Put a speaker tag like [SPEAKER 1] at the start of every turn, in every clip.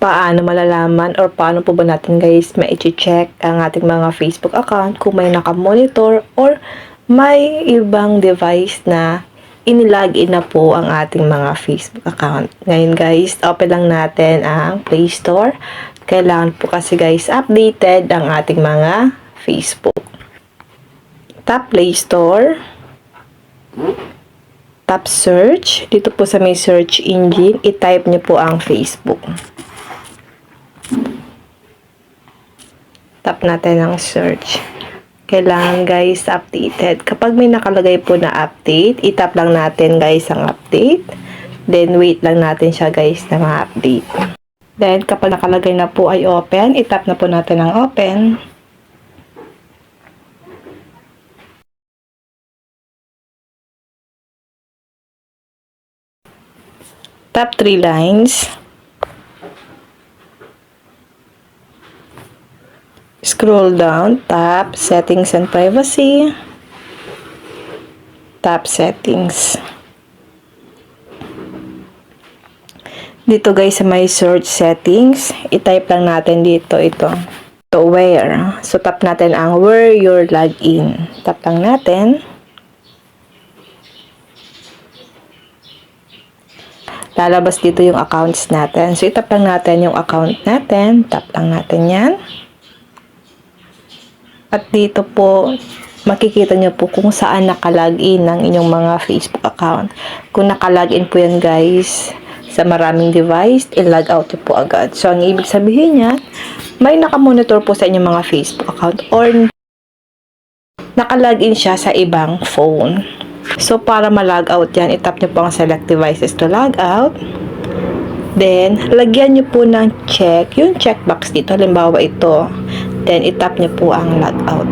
[SPEAKER 1] Paano malalaman or paano po ba natin guys ma-check ang ating mga Facebook account kung may nakamonitor or may ibang device na inilagin na po ang ating mga Facebook account. Ngayon guys, open lang natin ang Play Store. Kailangan po kasi guys updated ang ating mga Facebook. Tap Play Store. Tap Search. Dito po sa may search engine, i-type nyo po ang Facebook. Tap natin ang search. Kailangan guys updated. Kapag may nakalagay po na update, itap lang natin guys ang update. Then wait lang natin siya guys na ma-update. Then kapag nakalagay na po ay open, itap na po natin ang open. Tap 3 lines. Scroll down, tap Settings and Privacy. Tap Settings. Dito guys sa may search settings, i-type lang natin dito ito. To where. So tap natin ang where your login. Tap lang natin. Lalabas dito yung accounts natin. So itap lang natin yung account natin. Tap lang natin yan. At dito po, makikita nyo po kung saan nakalagin ang inyong mga Facebook account. Kung nakalagin po yan guys, sa maraming device, i-log out nyo po agad. So, ang ibig sabihin niya, may nakamonitor po sa inyong mga Facebook account or nakalagin siya sa ibang phone. So, para ma-log out yan, itap nyo po ang select devices to log out. Then, lagyan nyo po ng check, yung checkbox dito, halimbawa ito. Then, itap nyo po ang logout.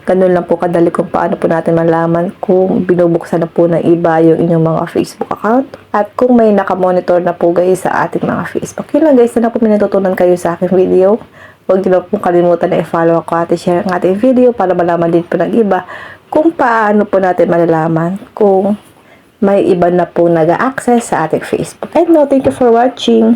[SPEAKER 1] Ganun lang po kadali kung paano po natin malaman kung binubuksan na po ng iba yung inyong mga Facebook account. At kung may nakamonitor na po guys sa ating mga Facebook. Yun lang guys, na po may natutunan kayo sa aking video. Huwag nyo po kalimutan na i-follow ako at i-share ang ating video para malaman din po ng iba kung paano po natin malalaman kung may iba na po nag-access sa ating Facebook. And no, thank you for watching.